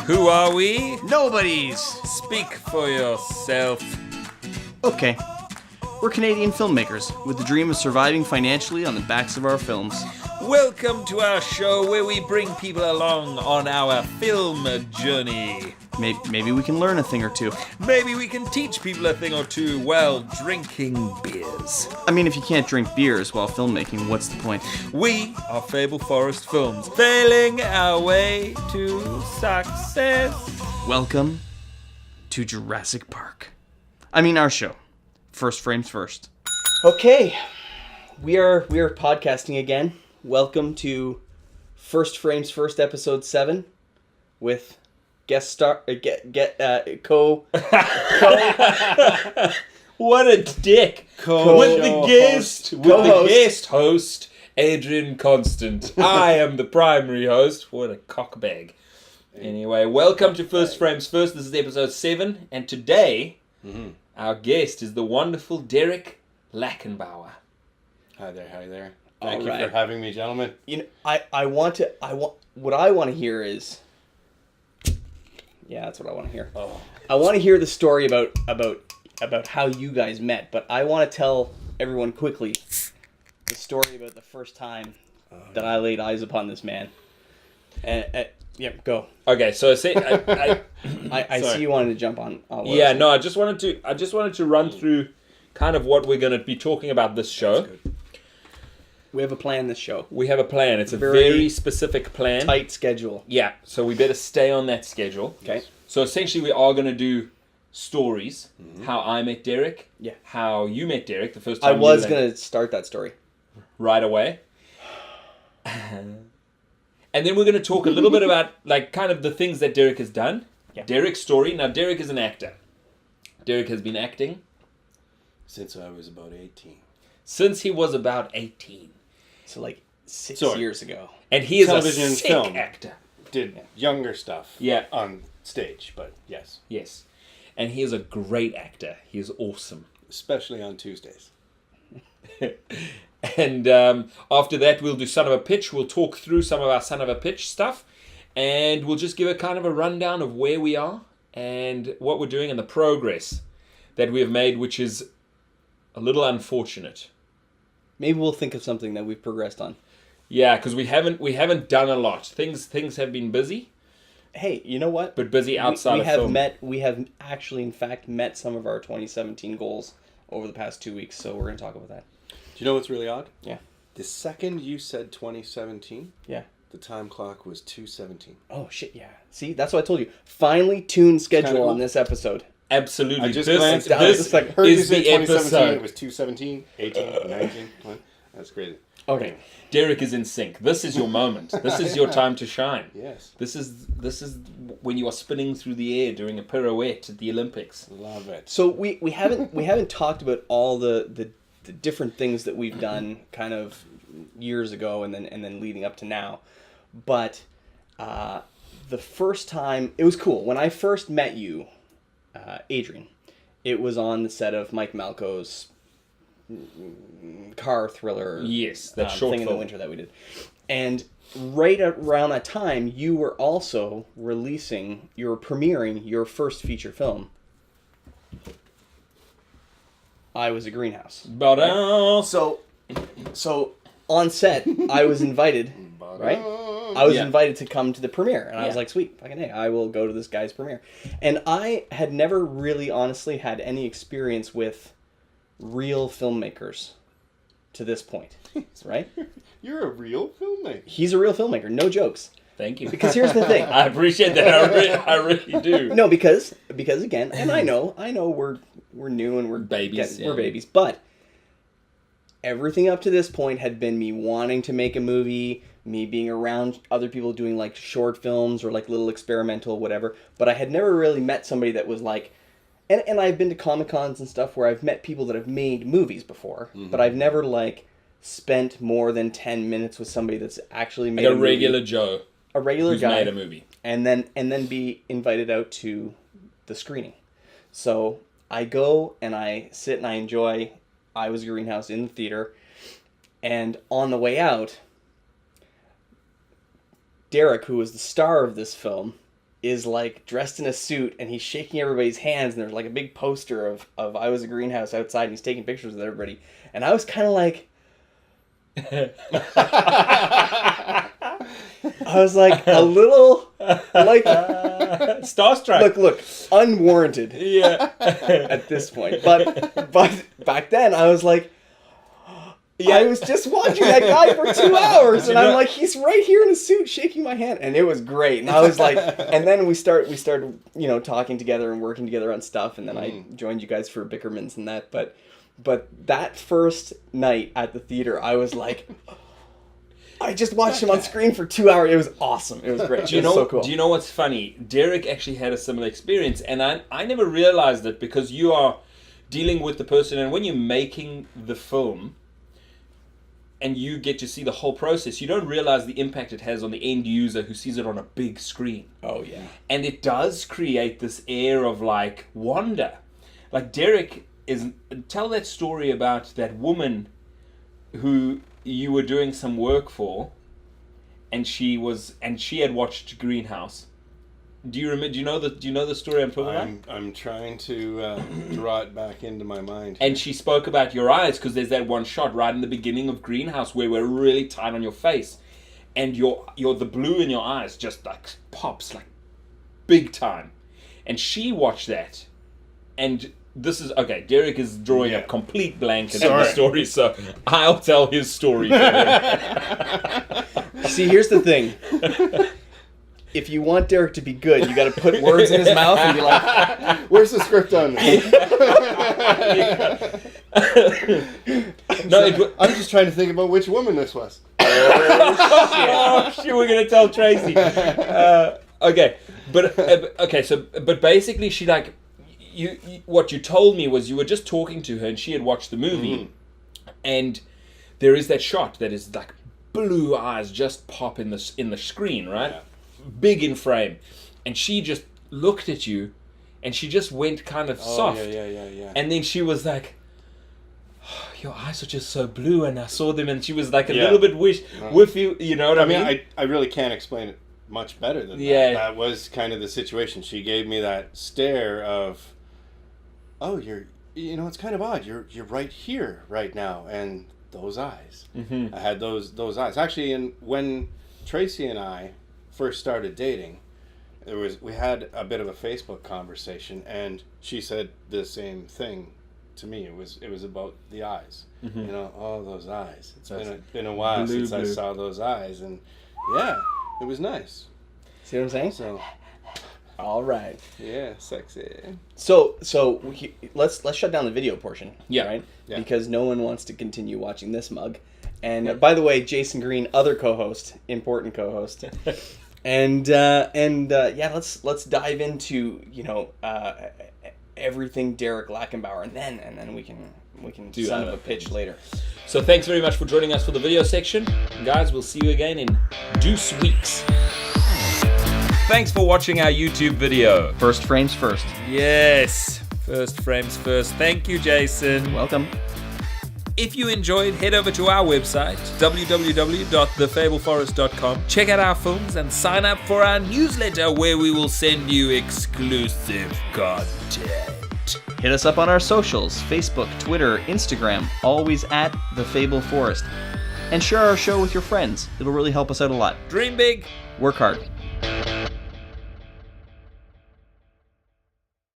Who are we? Nobodies! Speak for yourself. Okay. We're Canadian filmmakers with the dream of surviving financially on the backs of our films. Welcome to our show where we bring people along on our film journey. Maybe we can learn a thing or two. Maybe we can teach people a thing or two while drinking beers. I mean, if you can't drink beers while filmmaking, what's the point? We are Fable Forest Films, failing our way to success. Welcome to Jurassic Park. I mean, our show. First frames first. Okay, we are podcasting again. Welcome to First Frames First, episode 7, with guest star co. What a dick! With the guest host, Adrian Constant. I am the primary host. What a cockbag. Anyway, welcome to First Frames First. This is episode 7, and today our guest is the wonderful Derek Lackenbauer. Hi there. Thank you for having me, gentlemen. You know, what I want to hear is, yeah, that's what I want to hear. Oh. I want to hear the story about how you guys met, but I want to tell everyone quickly the story about the first time that I laid eyes upon this man. And yeah, go. Okay, so I see you wanted to jump on. Yeah, no, I just wanted to run through kind of what we're going to be talking about this show. We have a plan this show. We have a plan. It's a very specific plan. Tight schedule. Yeah, so we better stay on that schedule. Okay. So essentially we are going to do stories. How I met Derek. Yeah. How you met Derek the first time. I was going to start that story. Right away. And then we're going to talk a little bit about like kind of the things that Derek has done. Yeah. Derek's story. Now Derek is an actor. Derek has been acting Since I was about 18. since he was about 18. So like 6 years ago. And he is Television a and sick film. actor. Did younger stuff on stage, but yes. Yes. And he is a great actor. He is awesome. Especially on Tuesdays. And after that, we'll do Son of a Pitch. We'll talk through some of our Son of a Pitch stuff. And we'll just give a kind of a rundown of where we are and what we're doing and the progress that we have made, which is a little unfortunate. Maybe we'll think of something that we've progressed on. Yeah, because we haven't done a lot. Things have been busy. Hey, you know what? But busy outside of film. We have actually, in fact, met some of our 2017 goals over the past 2 weeks, so we're going to talk about that. Do you know what's really odd? Yeah. The second you said 2017, yeah, the time clock was 2:17. Oh, shit, yeah. See, that's what I told you. Finely tuned schedule cool. on this episode. Absolutely. I just glanced down. This Heard you is say the 2017, episode. it was 2:17, 18, 19. 20. That's crazy. Okay. Derek is in sync. This is your moment. This is your time to shine. Yes. This is when you are spinning through the air doing a pirouette at the Olympics. Love it. So we haven't talked about all the different things that we've done kind of years ago and then leading up to now. But the first time, it was cool. When I first met you, Adrian, it was on the set of Mike Malco's car thriller. Yes, that short thing in film. the winter that we did. And right around that time, you were also premiering your first feature film. I Was a Greenhouse. But So on set, I was invited, right? I was invited to come to the premiere, and I was like, sweet, fucking hey, I will go to this guy's premiere. And I had never really, honestly, had any experience with real filmmakers to this point, right? You're a real filmmaker. He's a real filmmaker, no jokes. Thank you. Because here's the thing. I appreciate that. I really do. No, because again, and I know we're new and we're babies. We're babies, but everything up to this point had been me wanting to make a movie, me being around other people doing like short films or like little experimental whatever, but I had never really met somebody that was like, and I've been to Comic-Cons and stuff where I've met people that have made movies before, but I've never like spent more than 10 minutes with somebody that's actually made like a movie. regular Joe. A regular who's guy. made a movie. And then be invited out to the screening. So I go and I sit and I enjoy I Was a Greenhouse in the theater. And on the way out, Derek, who was the star of this film, is like dressed in a suit and he's shaking everybody's hands, and there's like a big poster of I Was a Greenhouse outside, and he's taking pictures with everybody. And I was kind of like, I was like a little like starstruck. Look, unwarranted. Yeah. At this point, but back then I was like, I was just watching that guy for 2 hours, and I'm like, he's right here in a suit, shaking my hand, and it was great. And I was like, and then we started, talking together and working together on stuff, and then I joined you guys for Bickermans and that. But that first night at the theater, I was like, I just watched him on screen for 2 hours. It was awesome. It was great. It was so cool. Do you know what's funny? Derek actually had a similar experience, and I never realized it, because you are dealing with the person, and when you're making the film and you get to see the whole process, you don't realize the impact it has on the end user who sees it on a big screen. Oh, yeah. And it does create this air of like wonder. Like Derek tell that story about that woman who you were doing some work for, and she had watched Greenhouse. Do you know the story I'm talking about? I'm trying to draw it back into my mind. And she spoke about your eyes, because there's that one shot right in the beginning of Greenhouse where we're really tight on your face, and the blue in your eyes just like pops like big time. And she watched that, and this is okay. Derek is drawing a complete blank in the story, so I'll tell his story. See, here's the thing. If you want Derek to be good, you got to put words in his mouth and be like, "Where's the script on this?" I'm just trying to think about which woman this was. Oh shit! We're gonna tell Tracy. Okay, but basically, she like what you told me was you were just talking to her, and she had watched the movie, and there is that shot that is like blue eyes just pop in the screen, right? Yeah. Big in frame, and she just looked at you, and she just went kind of soft. Yeah. And then she was like, oh, "Your eyes are just so blue," and I saw them, and she was like a little bit with you. You know what I mean? I really can't explain it much better than that. That was kind of the situation. She gave me that stare of, "Oh, it's kind of odd. You're right here right now," and those eyes. Mm-hmm. I had those eyes actually, and when Tracy and I first started dating, we had a bit of a Facebook conversation, and she said the same thing to me. It was about the eyes. Mm-hmm. Oh, those eyes. It's been a while since I saw those eyes, and it was nice. See what I'm saying? So, all right. Yeah, sexy. So let's shut down the video portion. Yeah. Right. Yeah. Because no one wants to continue watching this mug. And by the way, Jason Green, other co-host, important co-host. And let's dive into everything Derek Lackenbauer, and then we can do son of a pitch later. So thanks very much for joining us for the video section, guys. We'll see you again in deuce weeks. Thanks for watching our YouTube video. First frames first. Yes, first frames first. Thank you, Jason. Welcome. If you enjoyed, head over to our website, www.thefableforest.com. Check out our films and sign up for our newsletter, where we will send you exclusive content. Hit us up on our socials, Facebook, Twitter, Instagram, always at The Fable Forest. And share our show with your friends. It'll really help us out a lot. Dream big. Work hard.